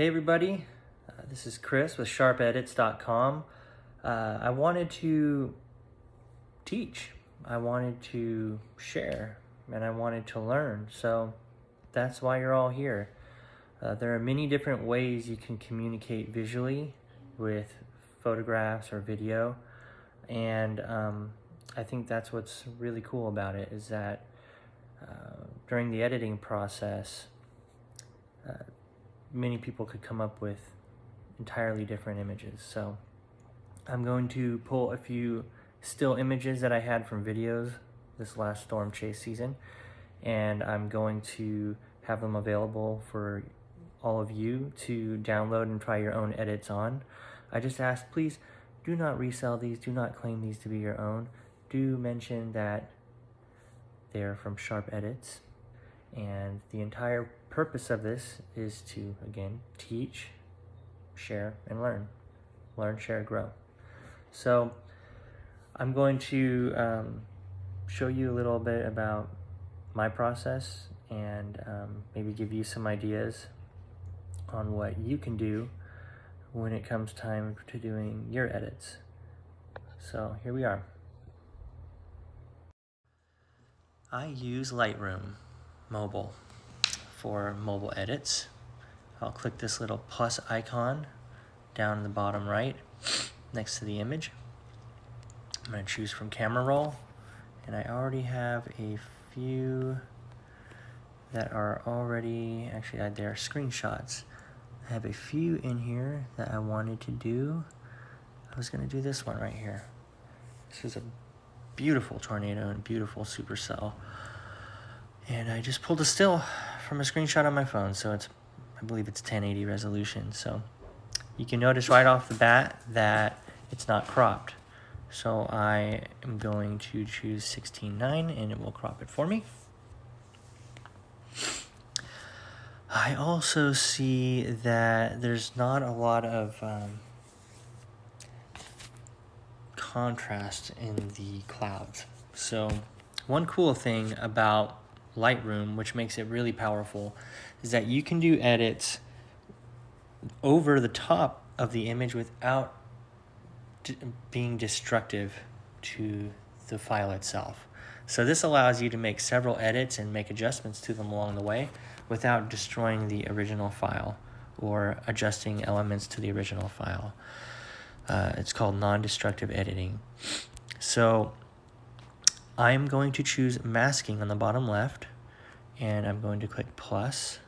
Hey everybody, this is Chris with sharpedits.com. I wanted to teach, I wanted to share, and I wanted to learn, so that's why you're all here. There are many different ways you can communicate visually with photographs or video, and I think that's what's really cool about it, is that during the editing process, many people could come up with entirely different images. So I'm going to pull a few still images that I had from videos this last storm chase season, and I'm going to have them available for all of you to download and try your own edits on. I just ask, please do not resell these, do not claim these to be your own. Do mention that they're from Sharp Edits, and the entire purpose of this is to, again, teach, share, and learn. Learn, share, grow. So I'm going to show you a little bit about my process and maybe give you some ideas on what you can do when it comes time to doing your edits. So here we are. I use Lightroom Mobile for mobile edits. I'll click this little plus icon down in the bottom right next to the image. I'm going to choose from camera roll, and I already have a few that are already, actually they're screenshots. I have a few in here that I wanted to do. I was going to do this one right here. This is a beautiful tornado and beautiful supercell. And I just pulled a still from a screenshot on my phone, so I believe it's 1080 resolution. So you can notice right off the bat that it's not cropped. So I am going to choose 16:9 and it will crop it for me. I also see that there's not a lot of contrast in the clouds. So one cool thing about Lightroom, which makes it really powerful, is that you can do edits over the top of the image without being destructive to the file itself. So this allows you to make several edits and make adjustments to them along the way without destroying the original file or adjusting elements to the original file. It's called non-destructive editing. So I'm going to choose masking on the bottom left, and I'm going to click plus.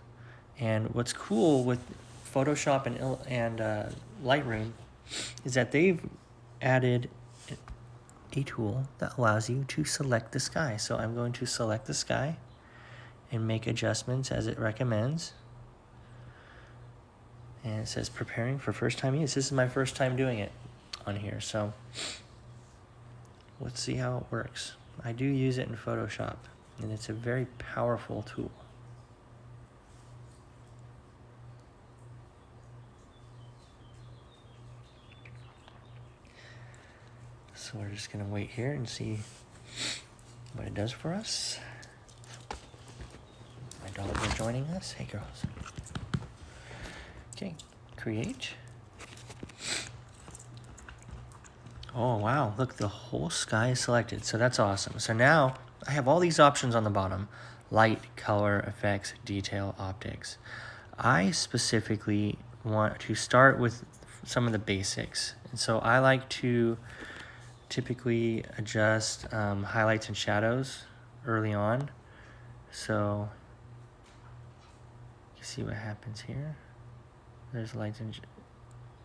And what's cool with Photoshop and Lightroom is that they've added a tool that allows you to select the sky. So I'm going to select the sky and make adjustments as it recommends. And it says preparing for first time use. This is my first time doing it on here, so let's see how it works. I do use it in Photoshop, and it's a very powerful tool. So we're just gonna wait here and see what it does for us. My dogs are joining us. Hey girls. Okay, create. Oh wow, look, the whole sky is selected, so that's awesome. So now I have all these options on the bottom: light, color, effects, detail, optics. I specifically want to start with some of the basics, and so I like to typically adjust highlights and shadows early on. So you see what happens here. There's lights and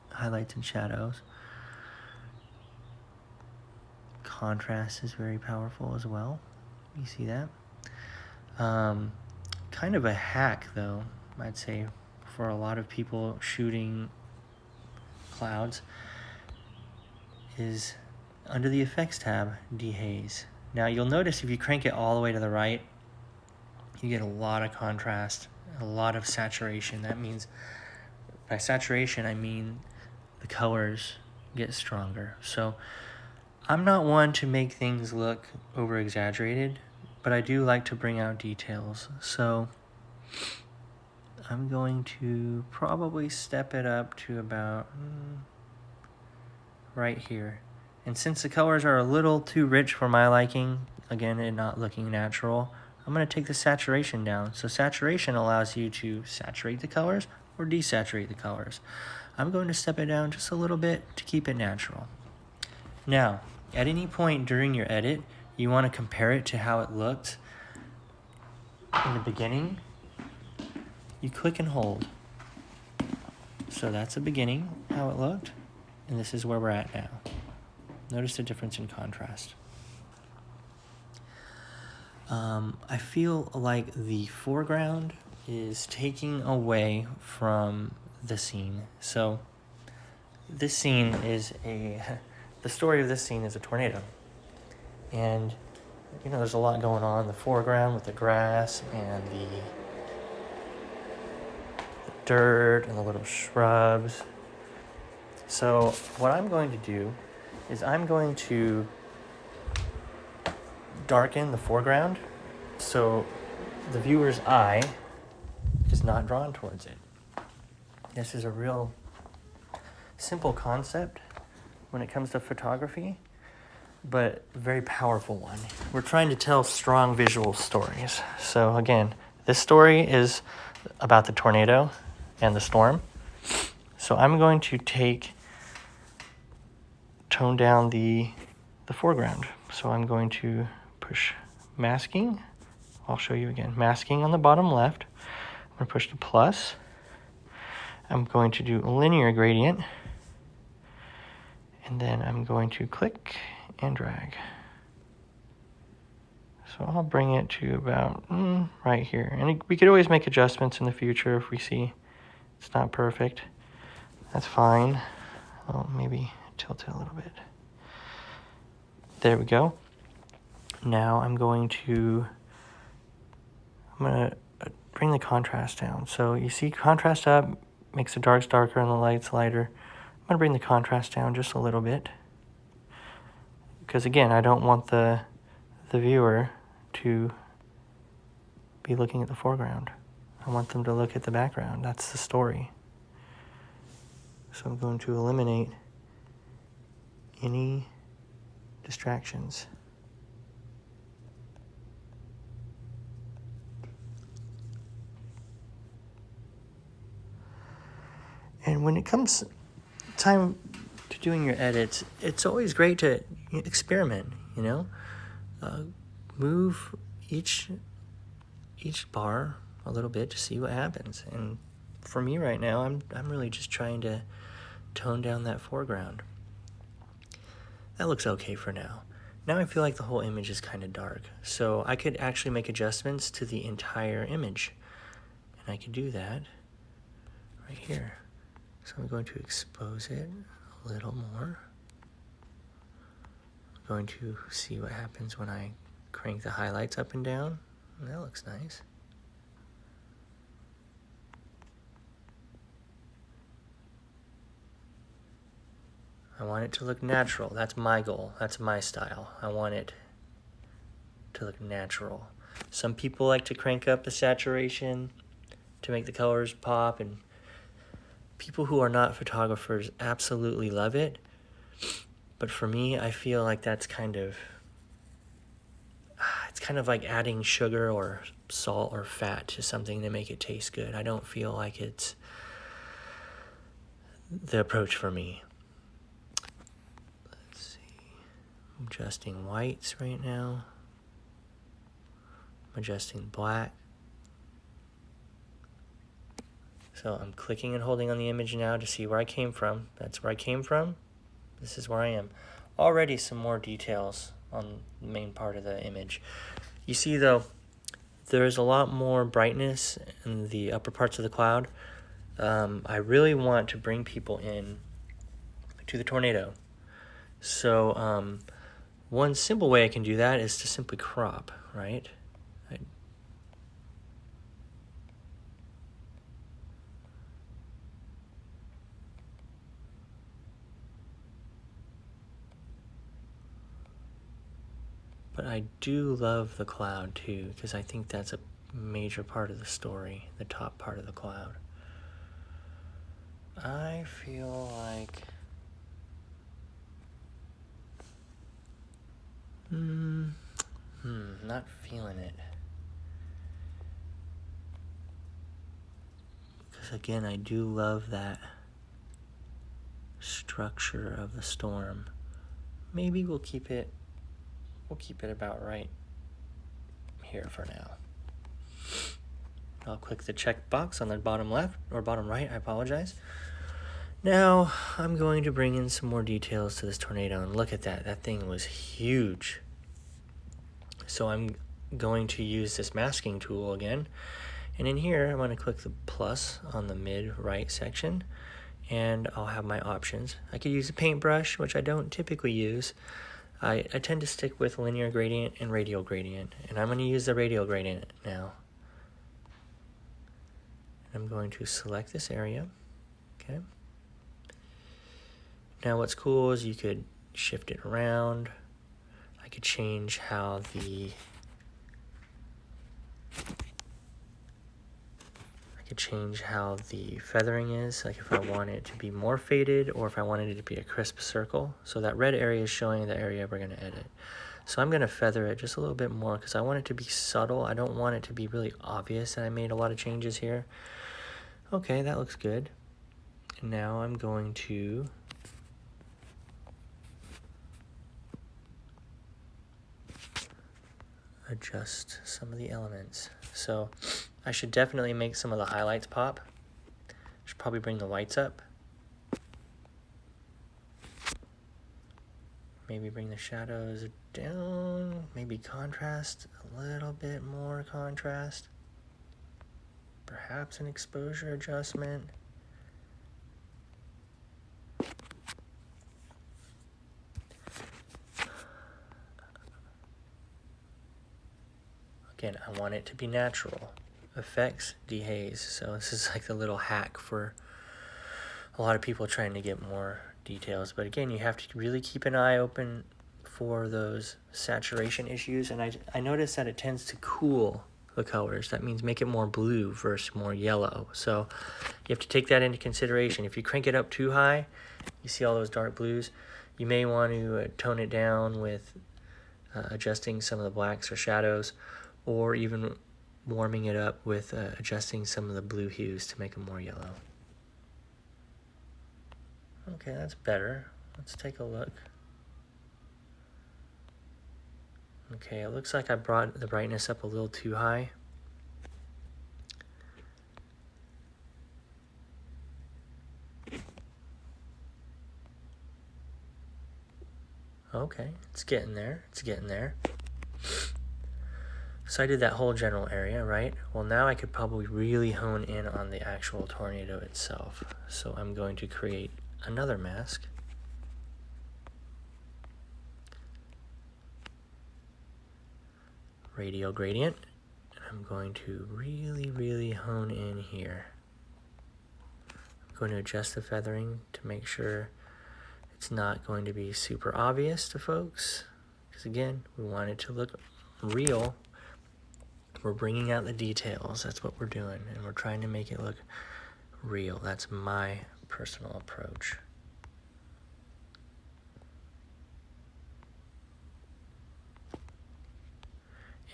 highlights and shadows. Contrast is very powerful as well. You see that? Kind of a hack though, I'd say, for a lot of people shooting clouds, is under the effects tab, dehaze. Now you'll notice if you crank it all the way to the right, you get a lot of contrast, a lot of saturation. That means, by saturation I mean the colors get stronger. So I'm not one to make things look over exaggerated, but I do like to bring out details. So I'm going to probably step it up to about right here. And since the colors are a little too rich for my liking, again, and not looking natural, I'm going to take the saturation down. So saturation allows you to saturate the colors or desaturate the colors. I'm going to step it down just a little bit to keep it natural. Now, at any point during your edit, you want to compare it to how it looked in the beginning. You click and hold. So that's the beginning, how it looked, and this is where we're at now. Notice the difference in contrast. I feel like the foreground is taking away from the scene. So this scene is the story of this scene is a tornado. And, you know, there's a lot going on in the foreground with the grass and the dirt and the little shrubs. So what I'm going to do is I'm going to darken the foreground so the viewer's eye is not drawn towards it. This is a real simple concept when it comes to photography, but very powerful one. We're trying to tell strong visual stories. So again, this story is about the tornado and the storm. So I'm going to tone down the foreground. So I'm going to push masking. I'll show you again. Masking on the bottom left. I'm going to push the plus. I'm going to do a linear gradient. And then I'm going to click and drag. So I'll bring it to about right here. And we could always make adjustments in the future if we see it's not perfect. That's fine. I'll maybe tilt it a little bit. There we go. Now I'm going to bring the contrast down. So you see contrast up, makes the darks darker and the lights lighter. I'm going to bring the contrast down just a little bit. Because again, I don't want the viewer to be looking at the foreground. I want them to look at the background. That's the story. So I'm going to eliminate any distractions. And when it comes time to doing your edits, it's always great to experiment, you know? Move each bar a little bit to see what happens. And for me right now, I'm really just trying to tone down that foreground. That looks okay for now. Now I feel like the whole image is kind of dark. So I could actually make adjustments to the entire image. And I could do that right here. So I'm going to expose it a little more. I'm going to see what happens when I crank the highlights up and down. That looks nice. I want it to look natural. That's my goal. That's my style. I want it to look natural. Some people like to crank up the saturation to make the colors pop, and people who are not photographers absolutely love it. But for me, I feel like that's it's kind of like adding sugar or salt or fat to something to make it taste good. I don't feel like it's the approach for me. Let's see. I'm adjusting whites right now. I'm adjusting black. So I'm clicking and holding on the image now to see where I came from. That's where I came from. This is where I am. Already some more details on the main part of the image. You see though, there's a lot more brightness in the upper parts of the cloud. I really want to bring people in to the tornado. So one simple way I can do that is to simply crop, right? But I do love the cloud too, because I think that's a major part of the story, the top part of the cloud. I feel like not feeling it. Because again, I do love that structure of the storm. Maybe we'll keep it about right here for now. I'll click the check box on the bottom left, or bottom right, I apologize. Now I'm going to bring in some more details to this tornado, and look at that. That thing was huge. So I'm going to use this masking tool again, and in here I'm going to click the plus on the mid right section, and I'll have my options. I could use a paintbrush, which I don't typically use. I tend to stick with linear gradient and radial gradient, and I'm going to use the radial gradient now. I'm going to select this area. Okay. Now what's cool is you could shift it around. I could change how the feathering is, like if I want it to be more faded or if I wanted it to be a crisp circle. So that red area is showing the area we're going to edit. So I'm going to feather it just a little bit more because I want it to be subtle. I don't want it to be really obvious that I made a lot of changes here. Okay, that looks good. And now I'm going to adjust some of the elements. So I should definitely make some of the highlights pop. Should probably bring the whites up. Maybe bring the shadows down. Maybe contrast, a little bit more contrast. Perhaps an exposure adjustment. Again, I want it to be natural. Effects, dehaze. So this is like the little hack for a lot of people trying to get more details. But again, you have to really keep an eye open for those saturation issues. And I notice that it tends to cool the colors. That means make it more blue versus more yellow. So you have to take that into consideration. If you crank it up too high, you see all those dark blues, you may want to tone it down with adjusting some of the blacks or shadows, or even warming it up with adjusting some of the blue hues to make them more yellow. Okay, that's better. Let's take a look. Okay, it looks like I brought the brightness up a little too high. Okay, it's getting there. It's getting there. So I did that whole general area, right? Well, now I could probably really hone in on the actual tornado itself. So I'm going to create another mask. Radial gradient. And I'm going to really hone in here. I'm going to adjust the feathering to make sure it's not going to be super obvious to folks. Because again, we want it to look real. We're bringing out the details. That's what we're doing. And we're trying to make it look real. That's my personal approach.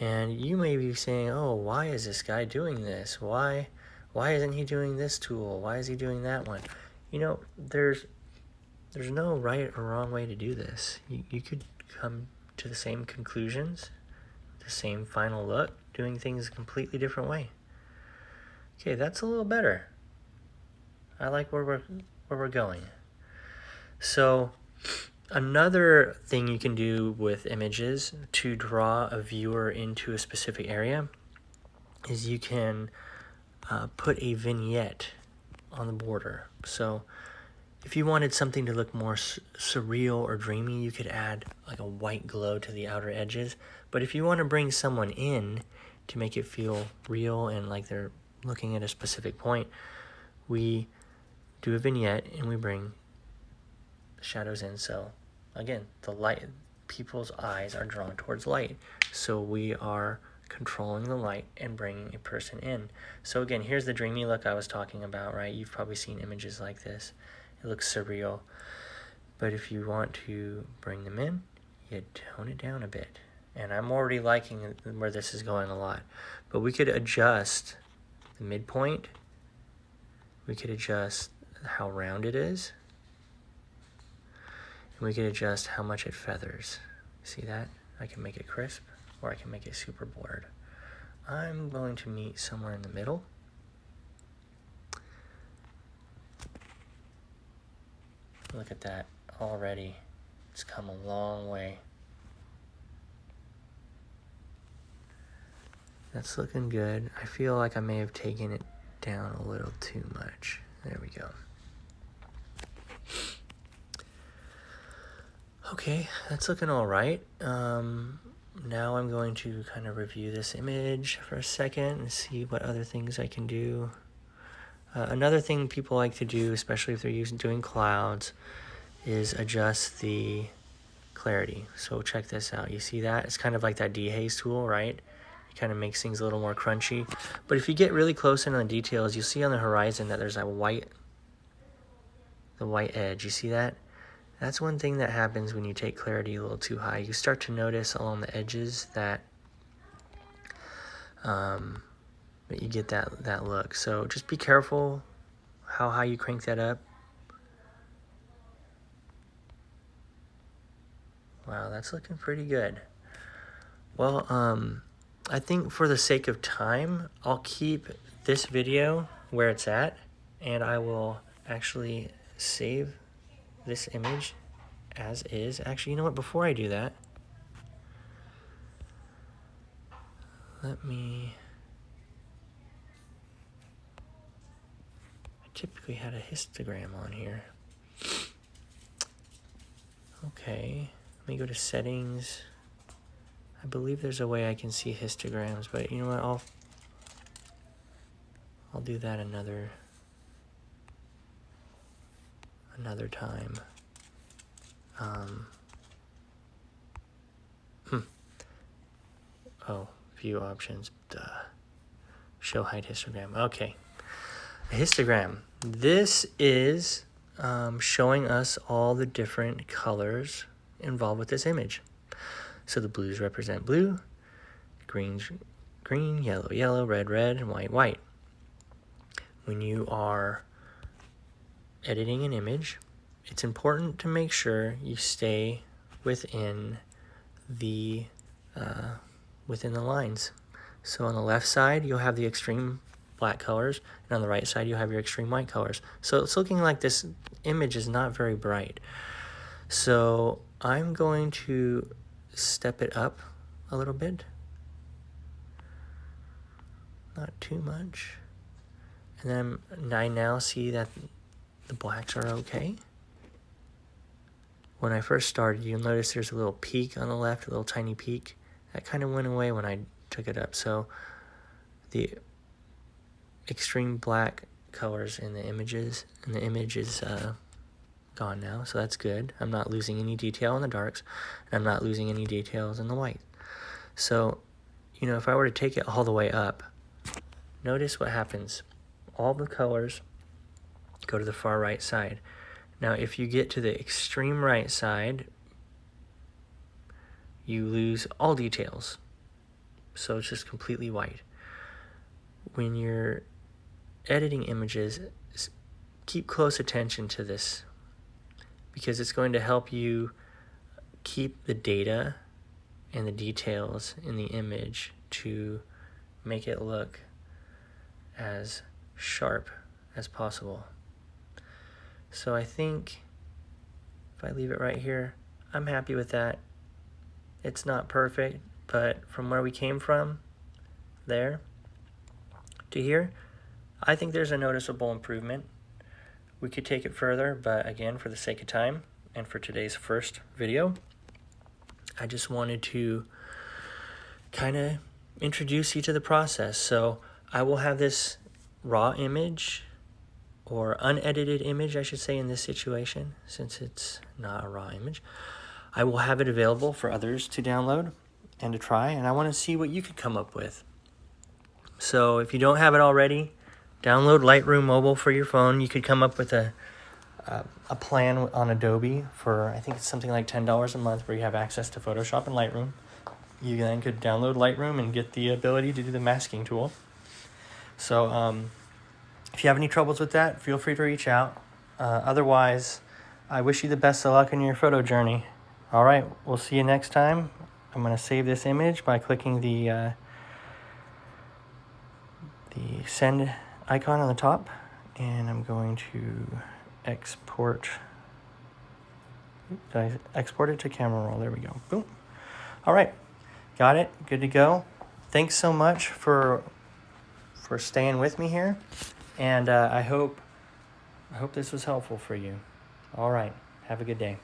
And you may be saying, oh, why is this guy doing this? Why isn't he doing this tool? Why is he doing that one? You know, there's no right or wrong way to do this. You could come to the same conclusions, the same final look, doing things a completely different way. Okay, that's a little better. I like where we're going. So another thing you can do with images to draw a viewer into a specific area is you can put a vignette on the border. So if you wanted something to look more surreal or dreamy, you could add like a white glow to the outer edges. But if you want to bring someone in to make it feel real and like they're looking at a specific point, we do a vignette and we bring the shadows in. So again, the light, people's eyes are drawn towards light. So we are controlling the light and bringing a person in. So again, here's the dreamy look I was talking about, right? You've probably seen images like this. It looks surreal. But if you want to bring them in, you tone it down a bit. And I'm already liking where this is going a lot. But we could adjust the midpoint. We could adjust how round it is. And we could adjust how much it feathers. See that? I can make it crisp, or I can make it super blurred. I'm going to meet somewhere in the middle. Look at that already. It's come a long way. That's looking good. I feel like I may have taken it down a little too much. There we go. Okay, that's looking all right. Now I'm going to kind of review this image for a second and see what other things I can do. Another thing people like to do, especially if they're doing clouds, is adjust the clarity. So check this out. You see that? It's kind of like that dehaze tool, right? It kind of makes things a little more crunchy. But if you get really close in on the details, you'll see on the horizon that there's that white edge. You see that? That's one thing that happens when you take clarity a little too high. You start to notice along the edges that you get that look. So just be careful how high you crank that up. Wow, that's looking pretty good. Well, I think for the sake of time, I'll keep this video where it's at, and I will actually save this image as is. Actually, you know what? Before I do that, I typically had a histogram on here. Okay, let me go to settings. I believe there's a way I can see histograms, but you know what? I'll do that another time. Oh, view options. Duh. Show height histogram. Okay. A histogram. This is showing us all the different colors involved with this image. So the blues represent blue, greens green, yellow yellow, red red, and white white. When you are editing an image, it's important to make sure you stay within the lines. So on the left side, you'll have the extreme black colors, and on the right side, you'll have your extreme white colors. So it's looking like this image is not very bright. So I'm going to step it up a little bit. Not too much. And then I now see that the blacks are okay. When I first started, you'll notice there's a little peak on the left, a little tiny peak. That kind of went away when I took it up. So the extreme black colors in the images, and the image is gone now, so that's good. I'm not losing any detail in the darks, and I'm not losing any details in the white. So, you know, if I were to take it all the way up, notice what happens. All the colors go to the far right side. Now, if you get to the extreme right side, you lose all details. So it's just completely white. When you're editing images, keep close attention to this, because it's going to help you keep the data and the details in the image to make it look as sharp as possible. So I think if I leave it right here, I'm happy with that. It's not perfect, but from where we came from, there, to here, I think there's a noticeable improvement. We could take it further, but again, for the sake of time and for today's first video, I just wanted to kind of introduce you to the process. So I will have this raw image, or unedited image, I should say, in this situation, since it's not a raw image. I will have it available for others to download. and to try, and I want to see what you could come up with. So if you don't have it already, download Lightroom Mobile for your phone. You could come up with a plan on Adobe for, I think it's something like $10 a month, where you have access to Photoshop and Lightroom. You then could download Lightroom and get the ability to do the masking tool. So if you have any troubles with that, feel free to reach out. Otherwise, I wish you the best of luck in your photo journey. All right, we'll see you next time. I'm going to save this image by clicking the send icon on the top, and I'm going to export. Did I export it to camera roll? There we go. Boom. All right, got it. Good to go. Thanks so much for staying with me here, and I hope this was helpful for you. All right, have a good day.